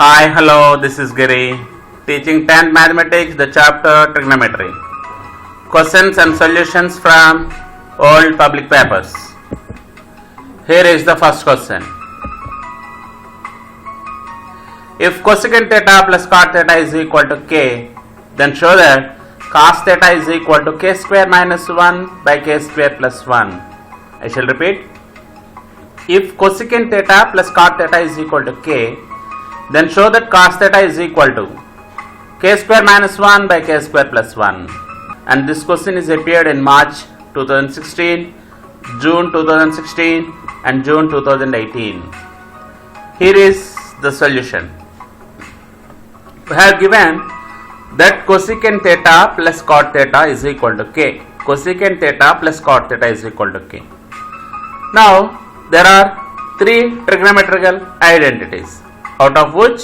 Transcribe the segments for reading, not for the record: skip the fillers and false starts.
Hi, hello, this is Giri, teaching 10th Mathematics, the chapter Trigonometry. Questions and solutions from old public papers. Here is the first question. If cosecant theta plus cot theta is equal to k, then show that cos theta is equal to k square minus 1 by k square plus 1. I shall repeat. If cosecant theta plus cot theta is equal to k, then show that cos theta is equal to k square minus 1 by k square plus 1. And this question is appeared in March 2016, June 2016 and June 2018. Here is the solution. We have given that cosecant theta plus cot theta is equal to k. Cosecant theta plus cot theta is equal to k. Now, there are three trigonometrical identities, out of which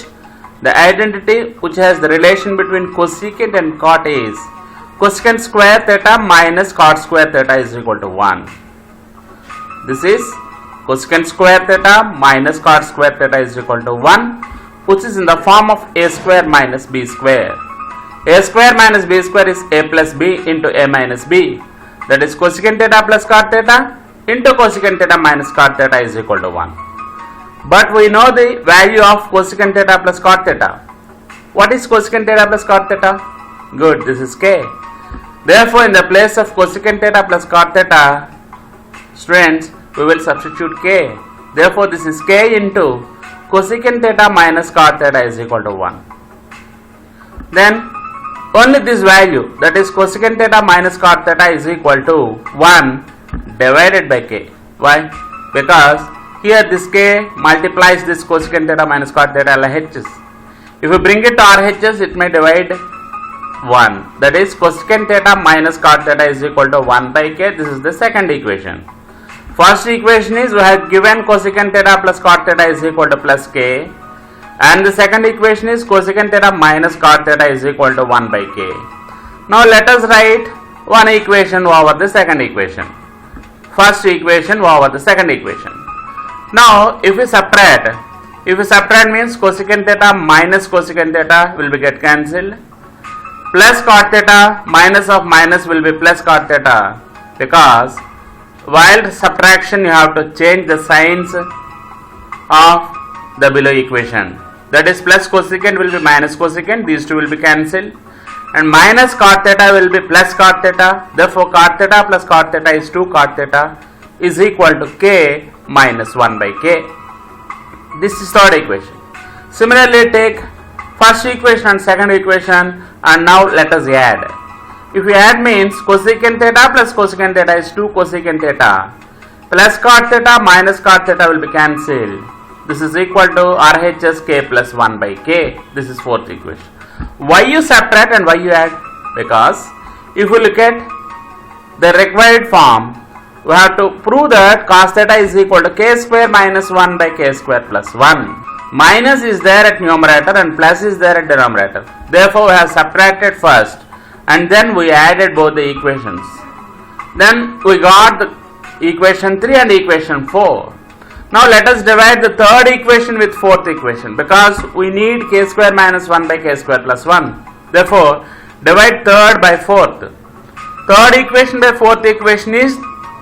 the identity which has the relation between cosecant and cot is cosecant square theta minus cot square theta is equal to 1. This is cosecant square theta minus cot square theta is equal to 1, which is in the form of a square minus b square. A square minus b square is a plus b into a minus b. That is cosecant theta plus cot theta into cosecant theta minus cot theta is equal to 1. But we know the value of cosecant theta plus cot theta. What is cosecant theta plus cot theta? Good, this is k. Therefore, in the place of cosecant theta plus cot theta, students, we will substitute k. Therefore, this is k into cosecant theta minus cot theta is equal to 1. Then, only this value, that is cosecant theta minus cot theta is equal to 1 divided by k. Why? Because here this k multiplies this cosecant theta minus cot theta LHS. If you bring it to RHS, it may divide 1. That is cosecant theta minus cot theta is equal to 1 by k. This is the second equation. First equation is we have given cosecant theta plus cot theta is equal to plus k. And the second equation is cosecant theta minus cot theta is equal to 1 by k. Now let us write one equation over the second equation. First equation over the second equation. Now if we subtract means cosecant theta minus cosecant theta will be get cancelled. Plus cot theta minus of minus will be plus cot theta, because while subtraction you have to change the signs of the below equation. That is plus cosecant will be minus cosecant, these two will be cancelled, and minus cot theta will be plus cot theta. Therefore cot theta plus cot theta is 2 cot theta is equal to k minus 1 by k. This is third equation. Similarly, take first equation and second equation, and now let us add. If we add means cosecant theta plus cosecant theta is 2 cosecant theta, plus cot theta minus cot theta will be cancelled. This is equal to RHS k plus 1 by k. This is fourth equation. Why you subtract and why you add? Because if you look at the required form, we have to prove that cos theta is equal to k square minus 1 by k square plus 1. Minus is there at numerator and plus is there at denominator. Therefore, we have subtracted first and then we added both the equations. Then we got the equation 3 and equation 4. Now let us divide the third equation with fourth equation, because we need k square minus 1 by k square plus 1. Therefore, divide third by fourth. Third equation by fourth equation is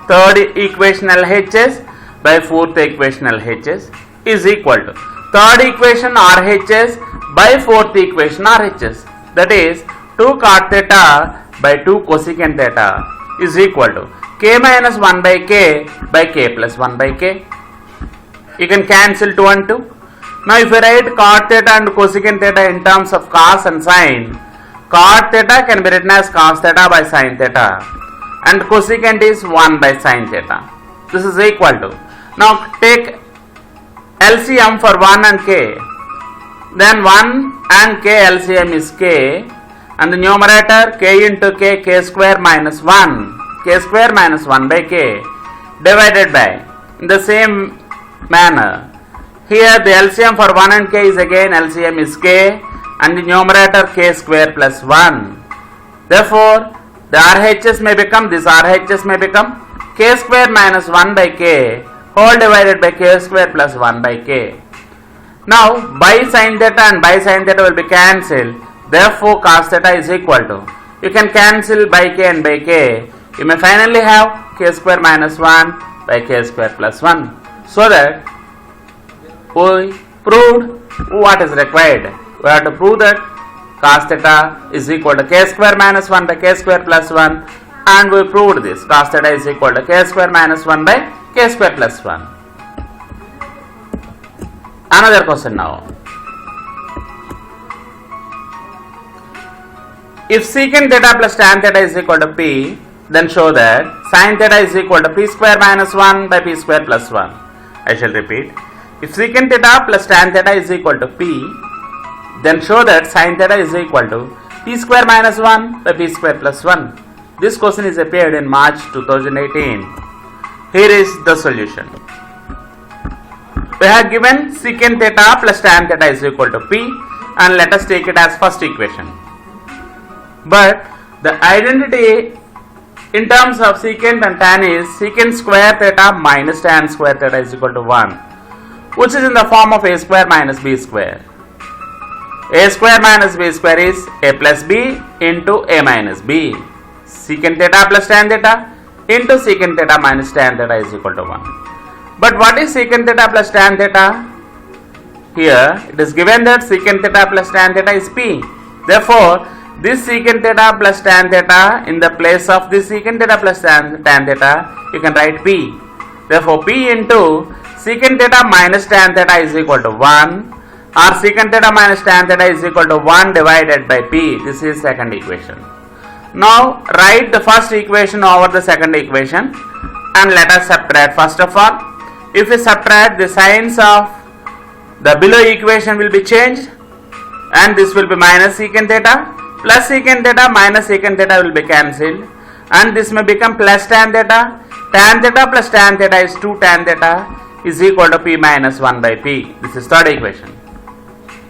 third equation LHS by fourth equation LHS is equal to third equation RHS by fourth equation RHS. That is 2 cot theta by 2 cosecant theta is equal to k minus 1 by k plus 1 by k. You can cancel 2 and 2. Now if you write cot theta and cosecant theta in terms of cos and sin, cot theta can be written as cos theta by sin theta, and cosecant is 1 by sin theta. This is equal to. Now take LCM for 1 and k. Then 1 and k LCM is k, and the numerator k into k square minus 1, k square minus 1 by k divided by, in the same manner, here the LCM for 1 and k is again LCM is k, and the numerator k square plus 1. Therefore, the RHS may become, this RHS may become k square minus 1 by k whole divided by k square plus 1 by k. Now by sin theta and by sin theta will be cancelled. Therefore cos theta is equal to, you can cancel by k and by k. You may finally have k square minus 1 by k square plus 1. So that we proved what is required. We have to prove that cos theta is equal to k square minus 1 by k square plus 1, and we proved this. Cos theta is equal to k square minus 1 by k square plus 1. Another question now. If secant theta plus tan theta is equal to p, then show that sin theta is equal to p square minus 1 by p square plus 1. I shall repeat. If secant theta plus tan theta is equal to p, then show that sin theta is equal to p square minus 1 by p square plus 1. This question is appeared in March 2018. Here is the solution. We have given secant theta plus tan theta is equal to p, and let us take it as first equation. But the identity in terms of secant and tan is secant square theta minus tan square theta is equal to 1, which is in the form of a square minus b square. A square minus b square is a plus b into a minus b. Secant theta plus tan theta into secant theta minus tan theta is equal to 1. But what is secant theta plus tan theta? Here it is given that secant theta plus tan theta is p. Therefore, this secant theta plus tan theta, in the place of this secant theta plus tan theta, you can write p. Therefore, p into secant theta minus tan theta is equal to 1, or secant theta minus tan theta is equal to 1 divided by p. This is second equation. Now write the first equation over the second equation, and let us subtract. First of all, if we subtract, the signs of the below equation will be changed, and this will be minus secant theta plus secant theta minus secant theta will be cancelled, and this may become plus tan theta. Tan theta plus tan theta is 2 tan theta is equal to p minus 1 by p. This is third equation.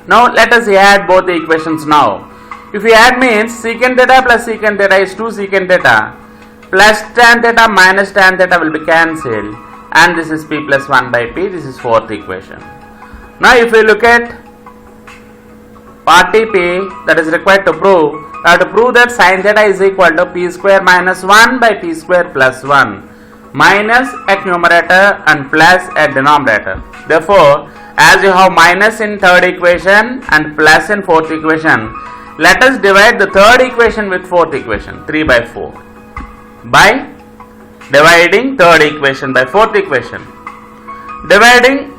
Now let us add both the equations now. If we add means secant theta plus secant theta is 2 secant theta plus tan theta minus tan theta will be cancelled, and this is p plus 1 by p. This is fourth equation. Now if we look at part p that is required to prove, we have to prove that sin theta is equal to p square minus 1 by p square plus 1 minus at numerator and plus at denominator. Therefore, as you have minus in third equation and plus in fourth equation, let us divide the third equation with fourth equation, 3 by 4, by dividing third equation by fourth equation. Dividing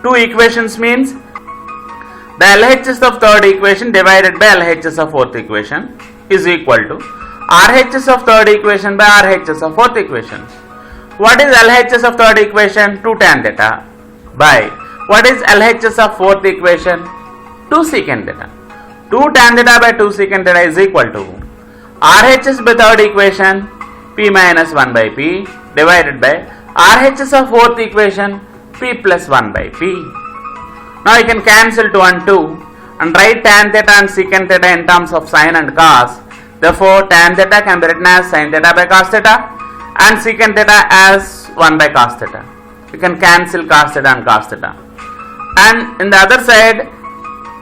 two equations means the LHS of third equation divided by LHS of fourth equation is equal to RHS of third equation by RHS of fourth equation. What is LHS of third equation? 2 tan theta by what is LHS of fourth equation? 2 secant theta. 2 tan theta by 2 secant theta is equal to RHS by third equation p minus 1 by p divided by RHS of fourth equation p plus 1 by p. Now you can cancel 2 and 2 and write tan theta and secant theta in terms of sin and cos. Therefore, tan theta can be written as sin theta by cos theta and secant theta as 1 by cos theta. You can cancel cos theta and cos theta. And in the other side,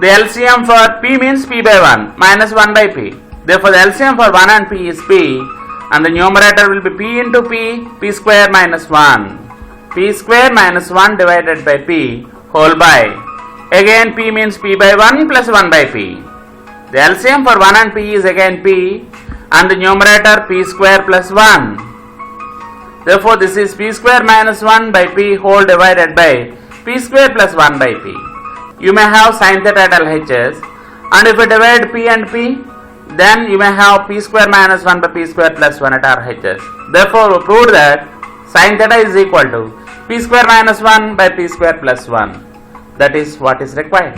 the LCM for p means p by 1 minus 1 by p. Therefore, the LCM for 1 and p is p, and the numerator will be p into p square minus 1. P square minus 1 divided by p whole by. Again p means p by 1 plus 1 by p. The LCM for 1 and p is again p, and the numerator p square plus 1. Therefore, this is p square minus 1 by p whole divided by p square plus 1 by p. You may have sin theta at LHS, and if you divide p and p, then you may have p square minus 1 by p square plus 1 at RHS. Therefore, we proved that sin theta is equal to p square minus 1 by p square plus 1. That is what is required.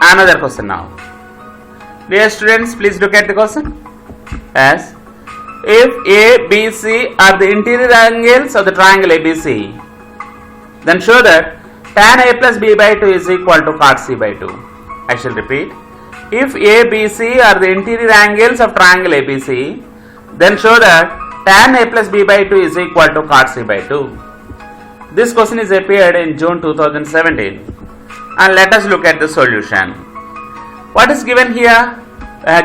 Another question now. Dear students, please look at the question. As if A, B, C are the interior angles of the triangle ABC, then show that tan A plus B by 2 is equal to cot C by 2. I shall repeat. If A, B, C are the interior angles of triangle ABC, then show that tan A plus B by 2 is equal to cot C by 2. This question is appeared in June 2017. And let us look at the solution. What is given here?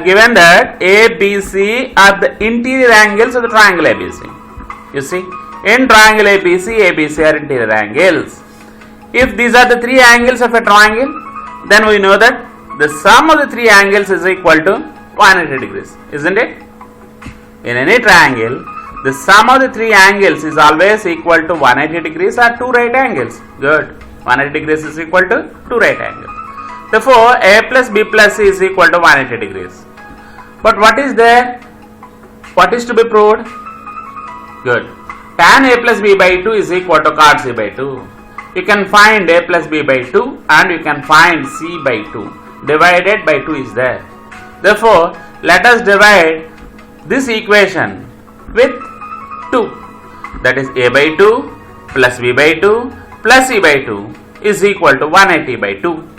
Given that ABC are the interior angles of the triangle ABC. You see, in triangle ABC are interior angles. If these are the three angles of a triangle, then we know that the sum of the three angles is equal to 180 degrees, isn't it? In any triangle, the sum of the three angles is always equal to 180 degrees or two right angles. Good. 180 degrees is equal to two right angles. Therefore, A plus B plus C is equal to 180 degrees. But what is there? What is to be proved? Good. Tan A plus B by 2 is equal to cot C by 2. You can find A plus B by 2 and you can find C by 2. Divided by 2 is there. Therefore, let us divide this equation with 2. That is A by 2 plus B by 2 plus C by 2 is equal to 180 by 2.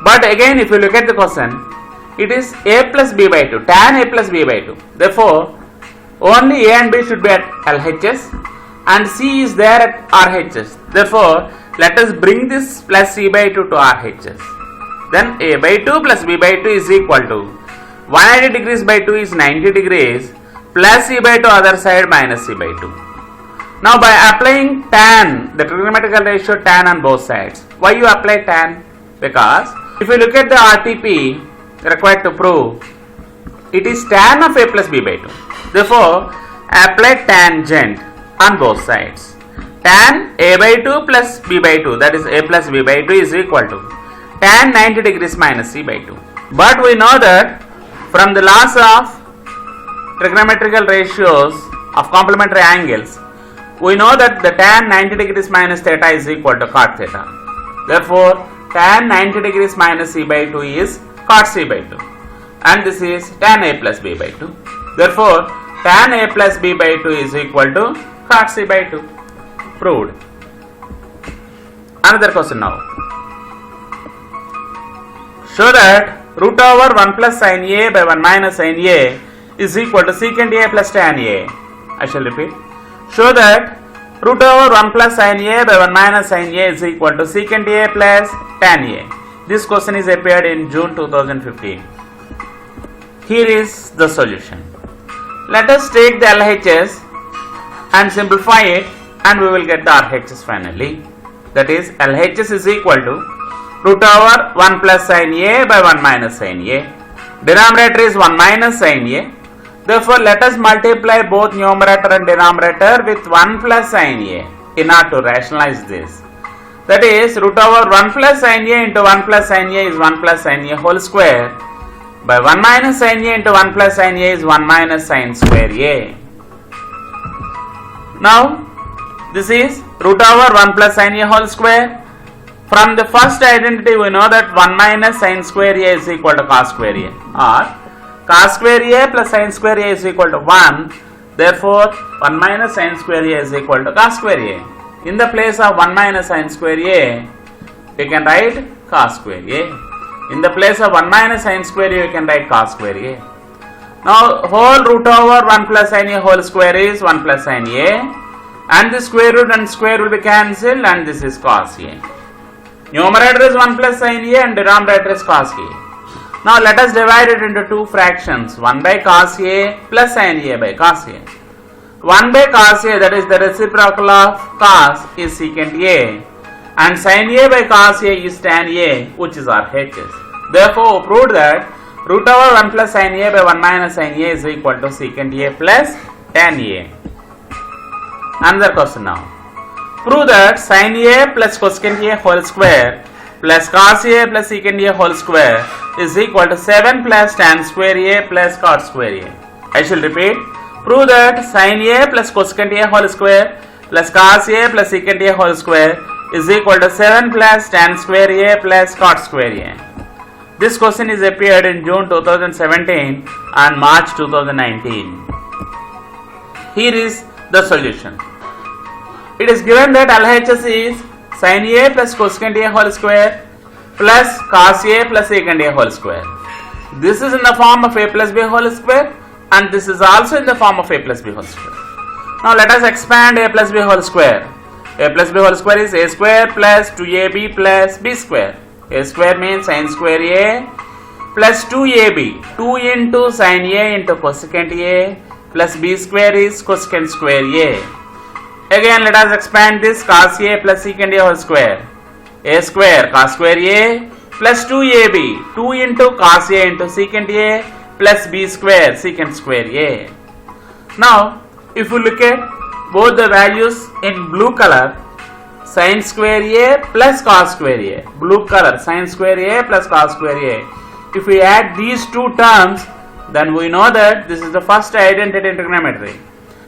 But again, if you look at the question, it is A plus B by 2, tan A plus B by 2. Therefore, only A and B should be at LHS and C is there at RHS. Therefore, let us bring this plus C by 2 to RHS. Then A by 2 plus B by 2 is equal to 180 degrees by 2 is 90 degrees plus C by 2 other side minus C by 2. Now by applying tan, the trigonometrical ratio tan on both sides. Why you apply tan? Because if you look at the RTP required to prove, it is tan of A plus B by 2. Therefore, apply tangent on both sides. Tan A by 2 plus B by 2, that is A plus B by 2 is equal to tan 90 degrees minus C by 2. But we know that from the laws of trigonometrical ratios of complementary angles, we know that the tan 90 degrees minus theta is equal to cot theta. Therefore, tan 90 degrees minus C by 2 is cot C by 2. And this is tan A plus B by 2. Therefore, tan A plus B by 2 is equal to cot C by 2. Proved. Another question now. Show that root over 1 plus sin A by 1 minus sin A is equal to secant A plus tan A. I shall repeat. Show that root over 1 plus sin A by 1 minus sin A is equal to secant A plus tan A. This question is appeared in June 2015. Here is the solution. Let us take the LHS and simplify it and we will get the RHS finally. That is LHS is equal to root over 1 plus sin A by 1 minus sin A. Denominator is 1 minus sin A. Therefore, let us multiply both numerator and denominator with 1 plus sin A in order to rationalize this. That is, root over 1 plus sin A into 1 plus sin A is 1 plus sin A whole square by 1 minus sin A into 1 plus sin A is 1 minus sin square A. Now, this is root over 1 plus sin A whole square. From the first identity, we know that 1 minus sin square A is equal to cos square A, or cos square A plus sin square A is equal to 1. Therefore, 1 minus sin square A is equal to cos square A. In the place of 1 minus sin square A, you can write cos square A. In the place of 1 minus sin square A, you can write cos square A. Now, whole root over 1 plus sin A whole square is 1 plus sin A. And the square root and square will be cancelled and this is cos A. Numerator is 1 plus sin A and denominator is cos A. Now let us divide it into two fractions, 1 by cos A plus sin A by cos A. 1 by cos A, that is the reciprocal of cos, is secant A, and sin A by cos A is tan A, which is RHS. Therefore, prove that root over 1 plus sin A by 1 minus sin A is equal to secant A plus tan A. Another question now. Prove that sin A plus cosecant A whole square plus cos A plus secant A whole square is equal to 7 plus tan square A plus cot square A. I shall repeat. Prove that sin A plus cosecant A whole square plus cos A plus secant A whole square is equal to 7 plus tan square A plus cot square A. This question is appeared in June 2017 and March 2019. Here is the solution. It is given that LHS is sin A plus cosecant A whole square plus cos A plus secant A whole square. This is in the form of A plus B whole square and this is also in the form of A plus B whole square. Now let us expand A plus B whole square. A plus b whole square is a square plus 2ab plus b square. A square means sin square a plus 2ab. 2 into sin a into cosecant a plus b square is cosecant square a. Again let us expand this cos a plus secant a whole square. A square cos square a plus 2ab. 2 into cos a into secant a plus b square secant square a. Now if you look at both the values in blue color, sin square a plus cos square a. Blue color sin square a plus cos square a. If we add these two terms, then we know that this is the first identity in trigonometry.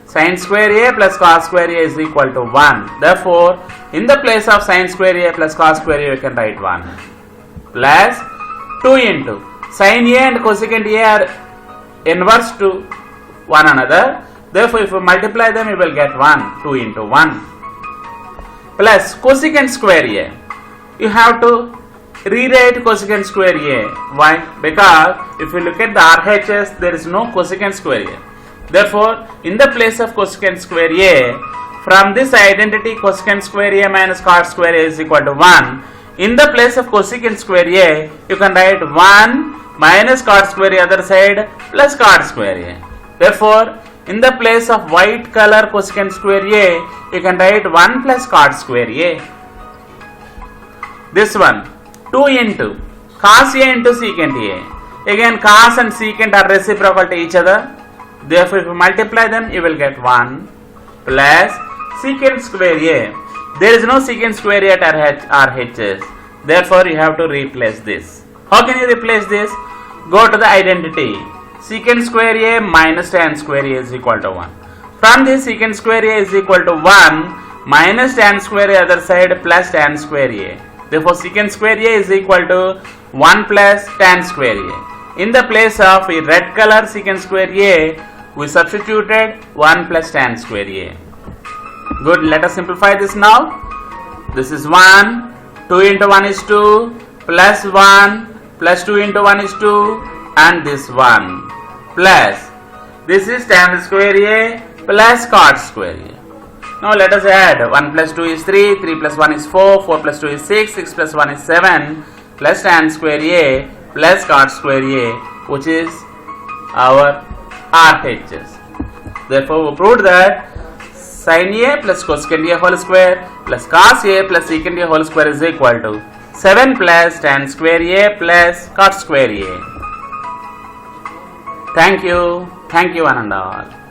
Sin square a plus cos square a is equal to 1. Therefore, in the place of sin square a plus cos square a, we can write 1 plus 2 into sin a and cosecant a are inverse to one another. Therefore, if we multiply them, we will get 1. 2 into 1 plus cosecant square a. You have to rewrite cosecant square a. Why? Because if you look at the RHS, there is no cosecant square a. Therefore, in the place of cosecant square a, from this identity cosecant square a minus cot square a is equal to 1. In the place of cosecant square a, you can write 1 minus cot square a other side plus cot square a. Therefore, in the place of white color cosecant square a, you can write 1 plus cot square a. This one 2 into cos a into secant a. Again cos and secant are reciprocal to each other. Therefore, if you multiply them, you will get 1 plus secant square a. There is no secant square a at RHS. Therefore, you have to replace this. How can you replace this? Go to the identity. Secant square a minus tan square a is equal to 1. From this, secant square a is equal to 1 minus tan square a other side plus tan square a. Therefore, secant square a is equal to 1 plus tan square a. In the place of a red color secant square a, we substituted 1 plus tan square a. Good, let us simplify this now. This is 1, 2 into 1 is 2, plus 1, plus 2 into 1 is 2, and this 1, plus, this is tan square a plus cot square a. Now let us add, 1 plus 2 is 3, 3 plus 1 is 4, 4 plus 2 is 6, 6 plus 1 is 7, plus tan square a plus cot square a, which is our RHS. Therefore, we proved that sin a plus cosecant a whole square plus cos a plus secant a whole square is equal to 7 plus tan square a plus cot square a. Thank you one and all.